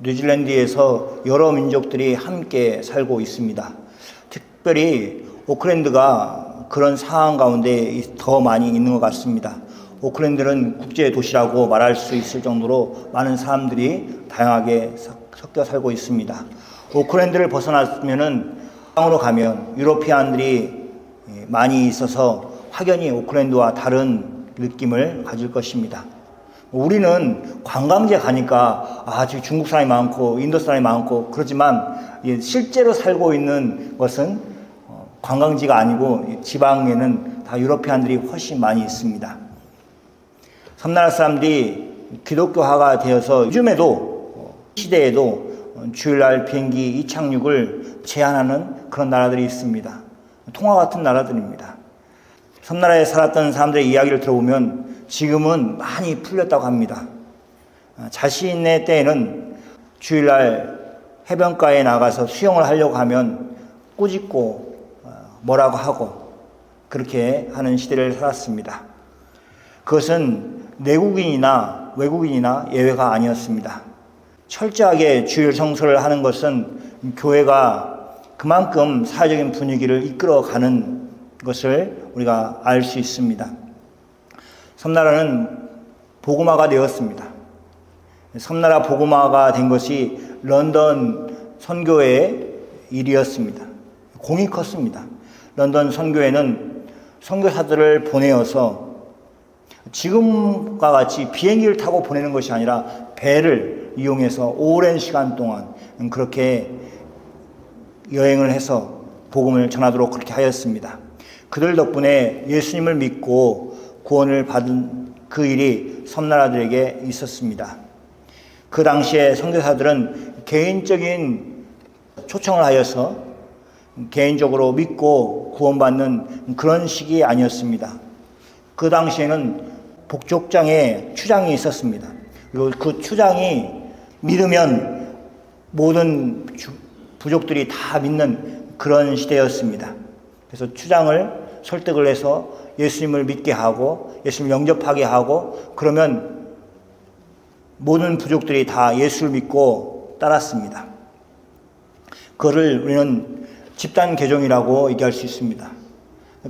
뉴질랜드에서 여러 민족들이 함께 살고 있습니다. 특별히 오클랜드가 그런 상황 가운데 더 많이 있는 것 같습니다. 오클랜드는 국제 도시라고 말할 수 있을 정도로 많은 사람들이 다양하게 섞여 살고 있습니다. 오클랜드를 벗어나면은 땅으로 가면 유로피안들이 많이 있어서 확연히 오클랜드와 다른 느낌을 가질 것입니다. 우리는 관광지에 가니까 지금 중국 사람이 많고 인도 사람이 많고 그러지만 실제로 살고 있는 것은 관광지가 아니고 지방에는 다 유로피안들이 훨씬 많이 있습니다. 섬나라 사람들이 기독교화가 되어서 요즘에도 시대에도 주일날 비행기 이착륙을 제한하는 그런 나라들이 있습니다. 통화 같은 나라들입니다. 섬나라에 살았던 사람들의 이야기를 들어보면 지금은 많이 풀렸다고 합니다. 자신의 때에는 주일날 해변가에 나가서 수영을 하려고 하면 꾸짖고 뭐라고 하고 그렇게 하는 시대를 살았습니다. 그것은 내국인이나 외국인이나 예외가 아니었습니다. 철저하게 주일 성수를 하는 것은 교회가 그만큼 사회적인 분위기를 이끌어가는 것을 우리가 알 수 있습니다. 섬나라는 복음화가 되었습니다. 섬나라 복음화가 된 것이 런던 선교회의 일이었습니다. 공이 컸습니다. 런던 선교회는 선교사들을 보내어서 지금과 같이 비행기를 타고 보내는 것이 아니라 배를 이용해서 오랜 시간 동안 그렇게 여행을 해서 복음을 전하도록 그렇게 하였습니다. 그들 덕분에 예수님을 믿고 구원을 받은 그 일이 섬나라들에게 있었습니다. 그 당시에 선교사들은 개인적인 초청을 하여서 개인적으로 믿고 구원받는 그런 시기 아니었습니다. 그 당시에는 복족장에 추장이 있었습니다. 그리고 그 추장이 믿으면 모든 부족들이 다 믿는 그런 시대였습니다. 그래서 추장을 설득을 해서 예수님을 믿게 하고 예수님을 영접하게 하고 그러면 모든 부족들이 다 예수를 믿고 따랐습니다. 그거를 우리는 집단 개종이라고 얘기할 수 있습니다.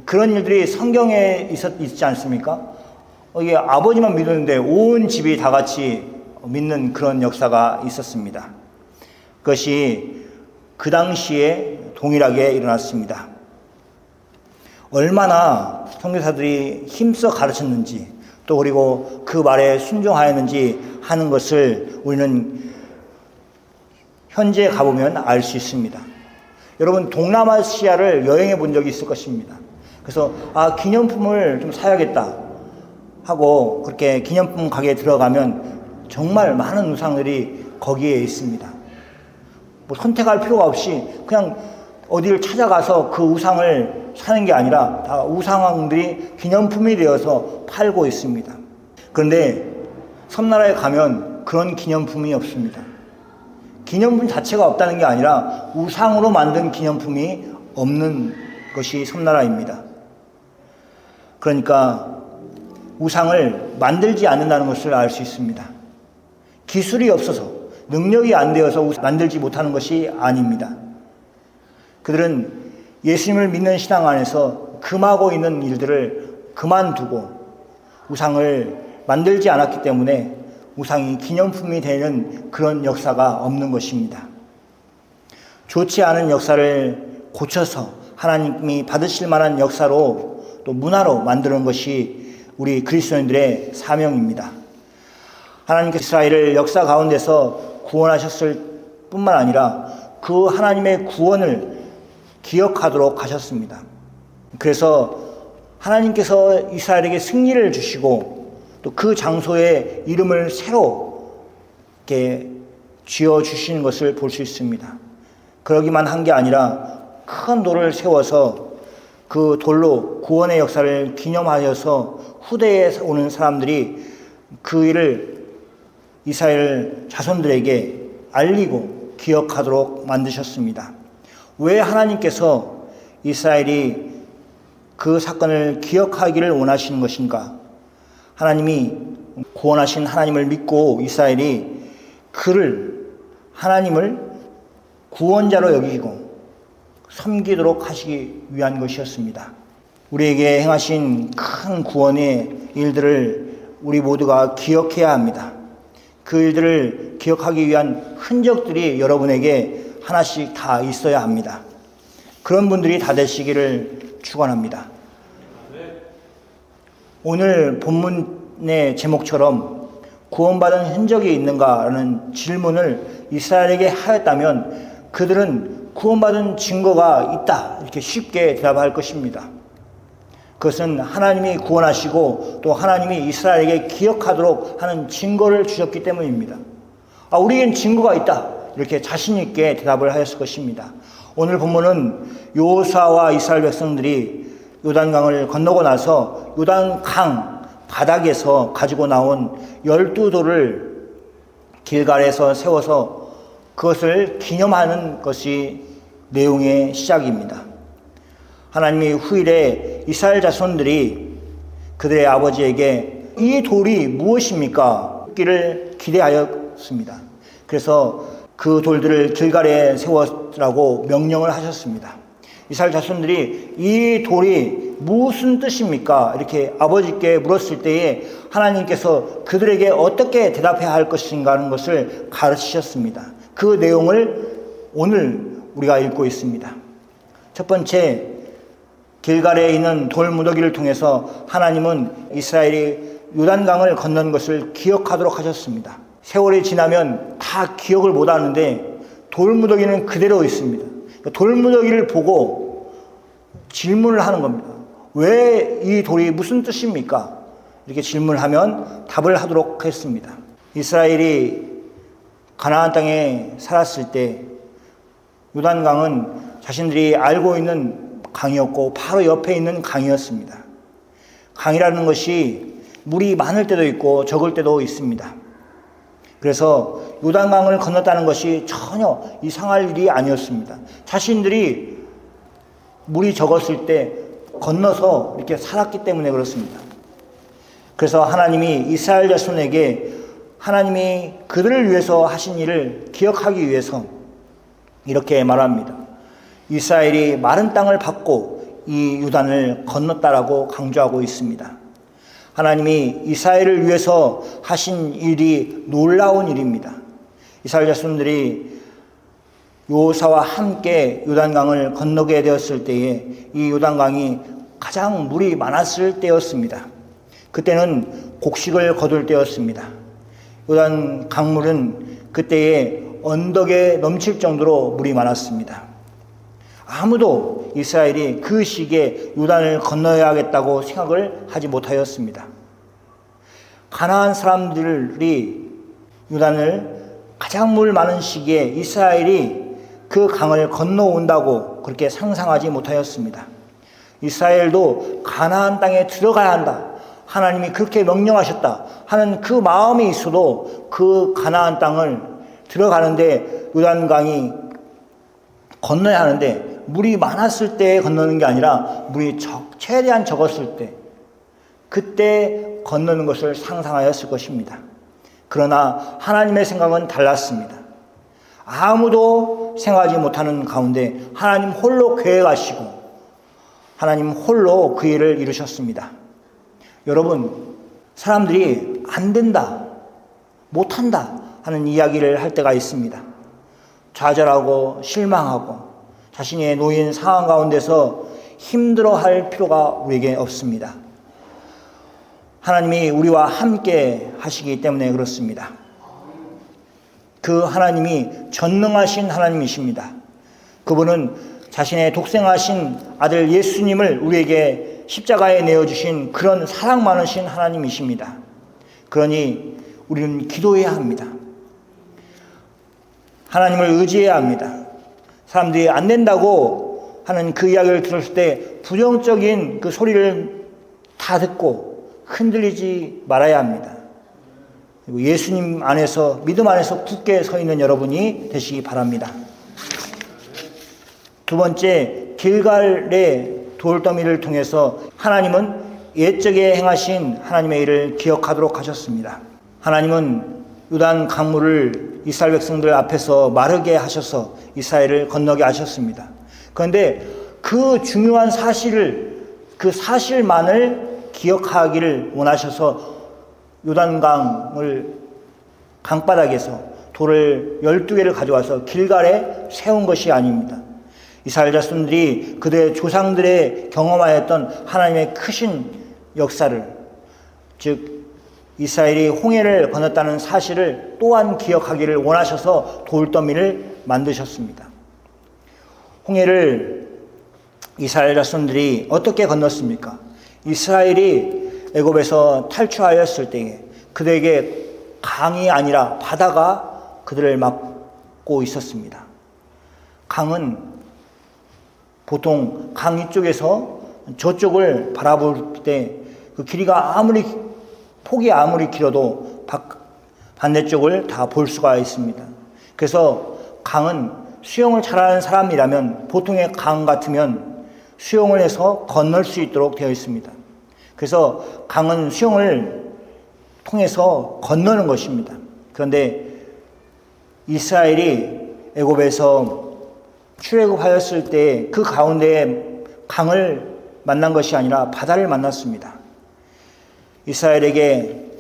그런 일들이 성경에 있지 않습니까? 이게 아버지만 믿었는데 온 집이 다 같이 믿는 그런 역사가 있었습니다. 그것이 그 당시에 동일하게 일어났습니다. 얼마나 선교사들이 힘써 가르쳤는지 또 그리고 그 말에 순종하였는지 하는 것을 우리는 현재 가보면 알 수 있습니다. 여러분 동남아시아를 여행해 본 적이 있을 것입니다. 그래서 기념품을 좀 사야겠다 하고 그렇게 기념품 가게에 들어가면 정말 많은 우상들이 거기에 있습니다. 뭐 선택할 필요가 없이 그냥 어디를 찾아가서 그 우상을 사는 게 아니라 다 우상들이 기념품이 되어서 팔고 있습니다. 그런데 섬나라에 가면 그런 기념품이 없습니다. 기념품 자체가 없다는 게 아니라 우상으로 만든 기념품이 없는 것이 섬나라입니다. 그러니까 우상을 만들지 않는다는 것을 알 수 있습니다. 기술이 없어서 능력이 안 되어서 만들지 못하는 것이 아닙니다. 그들은 예수님을 믿는 신앙 안에서 금하고 있는 일들을 그만두고 우상을 만들지 않았기 때문에 우상이 기념품이 되는 그런 역사가 없는 것입니다. 좋지 않은 역사를 고쳐서 하나님이 받으실 만한 역사로 또 문화로 만드는 것이 우리 그리스도인들의 사명입니다. 하나님께서 이스라엘을 역사 가운데서 구원하셨을 뿐만 아니라 그 하나님의 구원을 기억하도록 하셨습니다. 그래서 하나님께서 이스라엘에게 승리를 주시고 또 그 장소에 이름을 새로 이렇게 지어 주시는 것을 볼 수 있습니다. 그러기만 한 게 아니라 큰 돌을 세워서 그 돌로 구원의 역사를 기념하여서 후대에 오는 사람들이 그 일을 이스라엘 자손들에게 알리고 기억하도록 만드셨습니다. 왜 하나님께서 이스라엘이 그 사건을 기억하기를 원하시는 것인가? 하나님이 구원하신 하나님을 믿고 이스라엘이 그를 하나님을 구원자로 여기고 섬기도록 하시기 위한 것이었습니다. 우리에게 행하신 큰 구원의 일들을 우리 모두가 기억해야 합니다. 그 일들을 기억하기 위한 흔적들이 여러분에게 하나씩 다 있어야 합니다. 그런 분들이 다 되시기를 축원합니다. 오늘 본문의 제목처럼 구원받은 흔적이 있는가라는 질문을 이스라엘에게 하였다면 그들은 구원받은 증거가 있다 이렇게 쉽게 대답할 것입니다. 그것은 하나님이 구원하시고 또 하나님이 이스라엘에게 기억하도록 하는 증거를 주셨기 때문입니다. 우리에겐 증거가 있다 이렇게 자신 있게 대답을 하였을 것입니다. 오늘 본문은 여호수아와 이스라엘 백성들이 요단강을 건너고 나서 요단강 바닥에서 가지고 나온 12돌을 길갈에서 세워서 그것을 기념하는 것이 내용의 시작입니다. 하나님이 후일에 이스라엘 자손들이 그들의 아버지에게 이 돌이 무엇입니까? 묻기를 기대하였습니다. 그래서 그 돌들을 길갈에 세워라고 명령을 하셨습니다. 이스라엘 자손들이 이 돌이 무슨 뜻입니까? 이렇게 아버지께 물었을 때에 하나님께서 그들에게 어떻게 대답해야 할 것인가 하는 것을 가르치셨습니다. 그 내용을 오늘 우리가 읽고 있습니다. 첫 번째, 길갈에 있는 돌무더기를 통해서 하나님은 이스라엘이 요단강을 건넌 것을 기억하도록 하셨습니다. 세월이 지나면 다 기억을 못하는데 돌무더기는 그대로 있습니다. 돌무더기를 보고 질문을 하는 겁니다. 왜 이 돌이 무슨 뜻입니까? 이렇게 질문을 하면 답을 하도록 했습니다. 이스라엘이 가나안 땅에 살았을 때 요단강은 자신들이 알고 있는 강이었고 바로 옆에 있는 강이었습니다. 강이라는 것이 물이 많을 때도 있고 적을 때도 있습니다. 그래서 요단강을 건넜다는 것이 전혀 이상할 일이 아니었습니다. 자신들이 물이 적었을 때 건너서 이렇게 살았기 때문에 그렇습니다. 그래서 하나님이 이스라엘 자손에게 하나님이 그들을 위해서 하신 일을 기억하기 위해서 이렇게 말합니다. 이스라엘이 마른 땅을 밟고 이 요단을 건넜다라고 강조하고 있습니다. 하나님이 이스라엘을 위해서 하신 일이 놀라운 일입니다. 이스라엘 자손들이 여호수아와 함께 요단강을 건너게 되었을 때에 이 요단강이 가장 물이 많았을 때였습니다. 그때는 곡식을 거둘 때였습니다. 요단 강물은 그때에 언덕에 넘칠 정도로 물이 많았습니다. 아무도 이스라엘이 그 시기에 요단을 건너야겠다고 생각을 하지 못하였습니다. 가나안 사람들이 요단을 가장 물 많은 시기에 이스라엘이 그 강을 건너온다고 그렇게 상상하지 못하였습니다. 이스라엘도 가나안 땅에 들어가야 한다. 하나님이 그렇게 명령하셨다 하는 그 마음이 있어도 그 가나안 땅을 들어가는데 요단강이 건너야 하는데 물이 많았을 때 건너는 게 아니라 물이 최대한 적었을 때 그때 건너는 것을 상상하였을 것입니다. 그러나 하나님의 생각은 달랐습니다. 아무도 생각하지 못하는 가운데 하나님 홀로 계획하시고 하나님 홀로 그 일을 이루셨습니다. 여러분, 사람들이 안 된다, 못한다 하는 이야기를 할 때가 있습니다. 좌절하고 실망하고 자신의 놓인 상황 가운데서 힘들어할 필요가 우리에게 없습니다. 하나님이 우리와 함께 하시기 때문에 그렇습니다. 그 하나님이 전능하신 하나님이십니다. 그분은 자신의 독생하신 아들 예수님을 우리에게 십자가에 내어주신 그런 사랑 많으신 하나님이십니다. 그러니 우리는 기도해야 합니다. 하나님을 의지해야 합니다. 사람들이 안 된다고 하는 그 이야기를 들었을 때 부정적인 그 소리를 다 듣고 흔들리지 말아야 합니다. 그리고 예수님 안에서, 믿음 안에서 굳게 서 있는 여러분이 되시기 바랍니다. 두 번째, 길갈의 돌더미를 통해서 하나님은 옛적에 행하신 하나님의 일을 기억하도록 하셨습니다. 하나님은 요단 강물을 이스라엘 백성들 앞에서 마르게 하셔서 이스라엘을 건너게 하셨습니다. 그런데 그 중요한 그 사실만을 기억하기를 원하셔서 요단강을 강바닥에서 돌을 12개를 가져와서 길갈에 세운 것이 아닙니다. 이스라엘 자손들이 그들의 조상들의 경험하였던 하나님의 크신 역사를, 즉 이스라엘이 홍해를 건넜다는 사실을 또한 기억하기를 원하셔서 돌더미를 만드셨습니다. 홍해를 이스라엘 자손들이 어떻게 건넜습니까? 이스라엘이 애굽에서 탈출하였을 때에 그들에게 강이 아니라 바다가 그들을 막고 있었습니다. 강은 보통 강 이쪽에서 저쪽을 바라볼 때 그 길이가 폭이 아무리 길어도 반대쪽을 다 볼 수가 있습니다. 그래서 강은 수영을 잘하는 사람이라면 보통의 강 같으면 수영을 해서 건널 수 있도록 되어 있습니다. 그래서 강은 수영을 통해서 건너는 것입니다. 그런데 이스라엘이 애굽에서 출애굽하였을 때 그 가운데에 강을 만난 것이 아니라 바다를 만났습니다. 이스라엘에게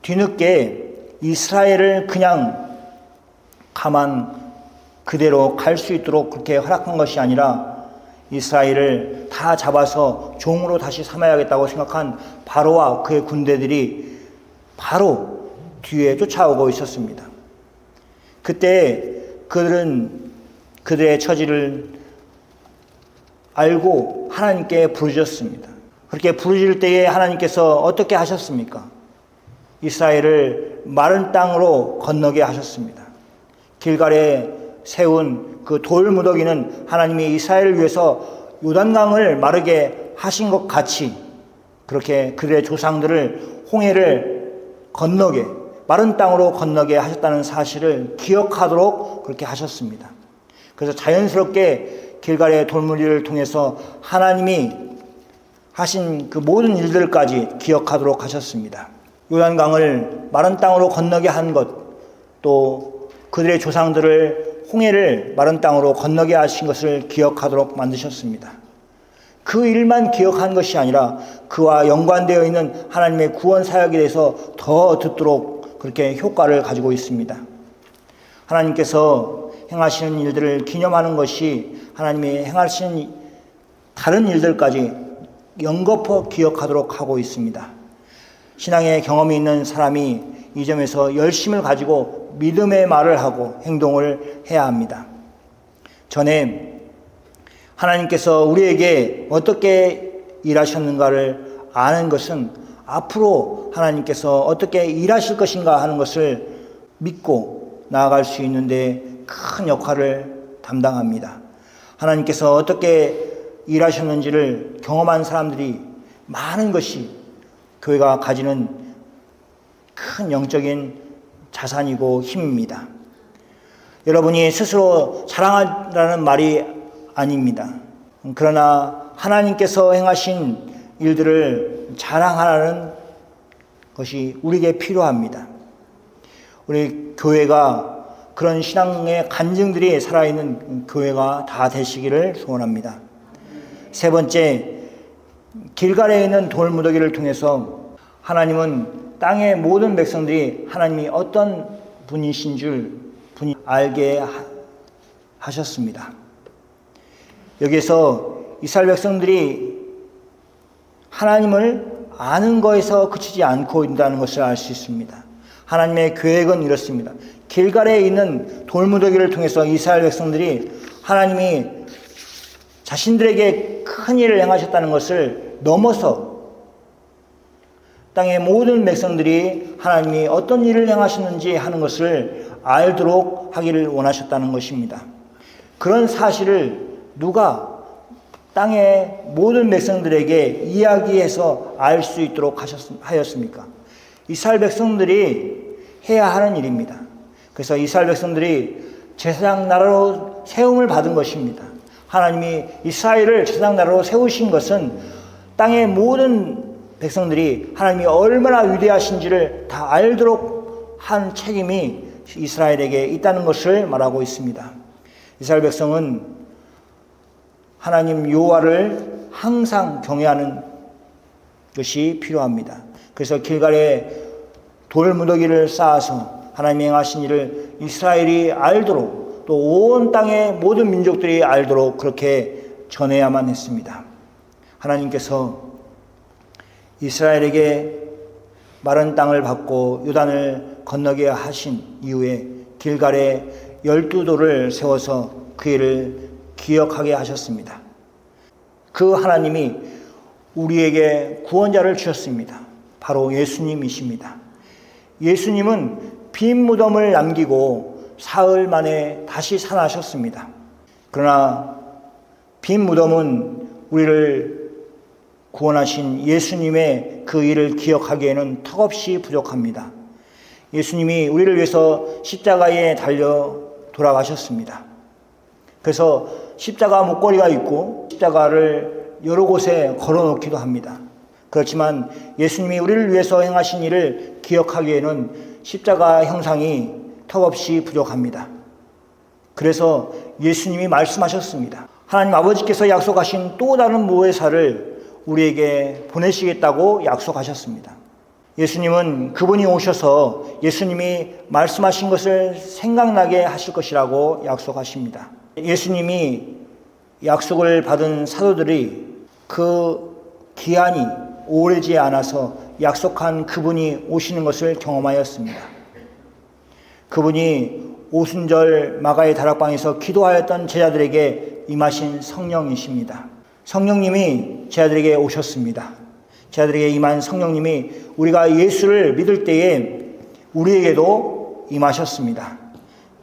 뒤늦게 이스라엘을 그냥 가만 그대로 갈 수 있도록 그렇게 허락한 것이 아니라 이스라엘을 다 잡아서 종으로 다시 삼아야겠다고 생각한 바로와 그의 군대들이 바로 뒤에 쫓아오고 있었습니다. 그때 그들은 그들의 처지를 알고 하나님께 부르짖었습니다. 그렇게 부르짖을 때에 하나님께서 어떻게 하셨습니까? 이스라엘을 마른 땅으로 건너게 하셨습니다. 길갈에 세운 그 돌무더기는 하나님이 이스라엘을 위해서 요단강을 마르게 하신 것 같이 그렇게 그들의 조상들을 홍해를 건너게, 마른 땅으로 건너게 하셨다는 사실을 기억하도록 그렇게 하셨습니다. 그래서 자연스럽게 길갈의 돌무리를 통해서 하나님이 하신 그 모든 일들까지 기억하도록 하셨습니다. 요단강을 마른 땅으로 건너게 한 것, 또 그들의 조상들을 홍해를 마른 땅으로 건너게 하신 것을 기억하도록 만드셨습니다. 그 일만 기억한 것이 아니라 그와 연관되어 있는 하나님의 구원 사역에 대해서 더 듣도록 그렇게 효과를 가지고 있습니다. 하나님께서 행하시는 일들을 기념하는 것이 하나님이 행하시는 다른 일들까지 연거푸 기억하도록 하고 있습니다. 신앙의 경험이 있는 사람이 이 점에서 열심을 가지고 믿음의 말을 하고 행동을 해야 합니다. 전에 하나님께서 우리에게 어떻게 일하셨는가를 아는 것은 앞으로 하나님께서 어떻게 일하실 것인가 하는 것을 믿고 나아갈 수 있는데 큰 역할을 담당합니다. 하나님께서 어떻게 일하셨는지를 경험한 사람들이 많은 것이 교회가 가지는 큰 영적인 자산이고 힘입니다. 여러분이 스스로 자랑하라는 말이 아닙니다. 그러나 하나님께서 행하신 일들을 자랑하라는 것이 우리에게 필요합니다. 우리 교회가 그런 신앙의 간증들이 살아있는 교회가 다 되시기를 소원합니다. 세 번째, 길갈에 있는 돌무더기를 통해서 하나님은 땅의 모든 백성들이 하나님이 어떤 분이신 줄 알게 하셨습니다. 여기에서 이스라엘 백성들이 하나님을 아는 것에서 그치지 않고 있다는 것을 알 수 있습니다. 하나님의 계획은 이렇습니다. 길갈에 있는 돌무더기를 통해서 이스라엘 백성들이 하나님이 자신들에게 큰 일을 행하셨다는 것을 넘어서 땅의 모든 백성들이 하나님이 어떤 일을 행하셨는지 하는 것을 알도록 하기를 원하셨다는 것입니다. 그런 사실을 누가 땅의 모든 백성들에게 이야기해서 알 수 있도록 하였습니까? 이스라엘 백성들이 해야 하는 일입니다. 그래서 이스라엘 백성들이 제사장 나라로 세움을 받은 것입니다. 하나님이 이스라엘을 제사장 나라로 세우신 것은 땅의 모든 백성들이 하나님이 얼마나 위대하신지를 다 알도록 한 책임이 이스라엘에게 있다는 것을 말하고 있습니다. 이스라엘 백성은 하나님 여호와를 항상 경외하는 것이 필요합니다. 그래서 길갈에 돌무더기를 쌓아서 하나님이 행하신 일을 이스라엘이 알도록 또 온 땅의 모든 민족들이 알도록 그렇게 전해야만 했습니다. 하나님께서 이스라엘에게 마른 땅을 받고 요단을 건너게 하신 이후에 길갈에 12돌을 세워서 그 일을 기억하게 하셨습니다. 그 하나님이 우리에게 구원자를 주셨습니다. 바로 예수님이십니다. 예수님은 빈 무덤을 남기고 사흘 만에 다시 살아나셨습니다. 그러나 빈 무덤은 우리를 구원하신 예수님의 그 일을 기억하기에는 턱없이 부족합니다. 예수님이 우리를 위해서 십자가에 달려 돌아가셨습니다. 그래서 십자가 목걸이가 있고 십자가를 여러 곳에 걸어놓기도 합니다. 그렇지만 예수님이 우리를 위해서 행하신 일을 기억하기에는 십자가 형상이 턱없이 부족합니다. 그래서 예수님이 말씀하셨습니다. 하나님 아버지께서 약속하신 또 다른 보혜사를 우리에게 보내시겠다고 약속하셨습니다. 예수님은 그분이 오셔서 예수님이 말씀하신 것을 생각나게 하실 것이라고 약속하십니다. 예수님이 약속을 받은 사도들이 그 기한이 오래지 않아서 약속한 그분이 오시는 것을 경험하였습니다. 그분이 오순절 마가의 다락방에서 기도하였던 제자들에게 임하신 성령이십니다. 성령님이 제자들에게 오셨습니다. 제자들에게 임한 성령님이 우리가 예수를 믿을 때에 우리에게도 임하셨습니다.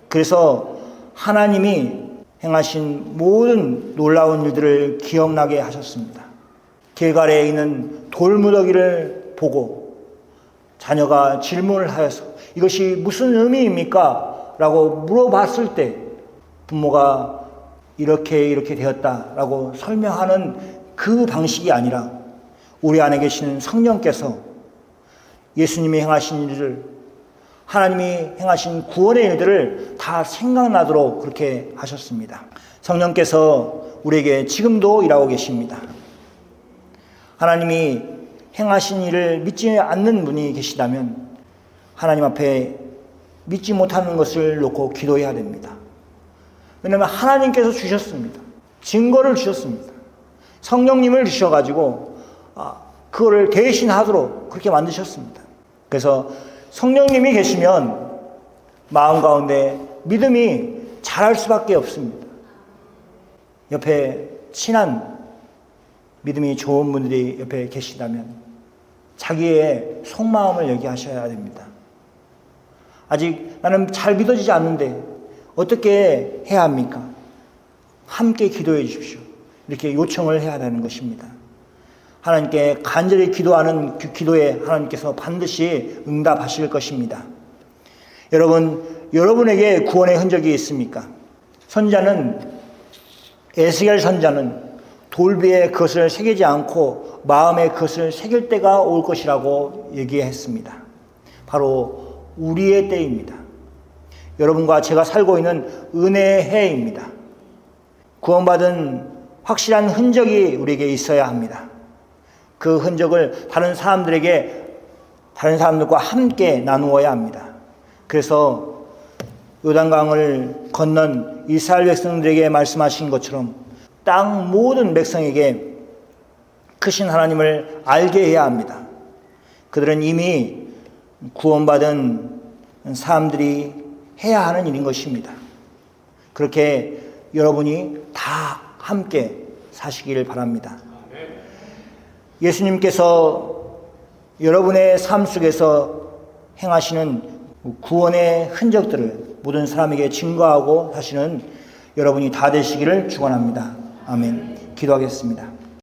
그래서 하나님이 행하신 모든 놀라운 일들을 기억나게 하셨습니다. 길갈에 있는 돌무더기를 보고 자녀가 질문을 하여서 이것이 무슨 의미입니까? 라고 물어봤을 때 부모가 이렇게 되었다라고 설명하는 그 방식이 아니라 우리 안에 계시는 성령께서 예수님이 행하신 일을 하나님이 행하신 구원의 일들을 다 생각나도록 그렇게 하셨습니다. 성령께서 우리에게 지금도 일하고 계십니다. 하나님이 행하신 일을 믿지 않는 분이 계시다면 하나님 앞에 믿지 못하는 것을 놓고 기도해야 됩니다. 왜냐하면 하나님께서 주셨습니다. 증거를 주셨습니다. 성령님을 주셔가지고 그거를 대신하도록 그렇게 만드셨습니다. 그래서 성령님이 계시면 마음 가운데 믿음이 자랄 수밖에 없습니다. 옆에 친한 믿음이 좋은 분들이 옆에 계시다면 자기의 속마음을 얘기하셔야 됩니다. 아직 나는 잘 믿어지지 않는데 어떻게 해야 합니까? 함께 기도해 주십시오. 이렇게 요청을 해야 되는 것입니다. 하나님께 간절히 기도하는 그 기도에 하나님께서 반드시 응답하실 것입니다. 여러분에게 구원의 흔적이 있습니까? 에스겔 선자는 돌비에 그것을 새기지 않고 마음에 그것을 새길 때가 올 것이라고 얘기했습니다. 바로 우리의 때입니다. 여러분과 제가 살고 있는 은혜의 해입니다. 구원받은 확실한 흔적이 우리에게 있어야 합니다. 그 흔적을 다른 사람들과 함께 나누어야 합니다. 그래서 요단강을 건넌 이스라엘 백성들에게 말씀하신 것처럼 땅 모든 백성에게 크신 하나님을 알게 해야 합니다. 그들은 이미 구원받은 사람들이 해야 하는 일인 것입니다. 그렇게 여러분이 다 함께 사시기를 바랍니다. 예수님께서 여러분의 삶 속에서 행하시는 구원의 흔적들을 모든 사람에게 증거하고 사시는 여러분이 다 되시기를 축원합니다. 아멘. 기도하겠습니다.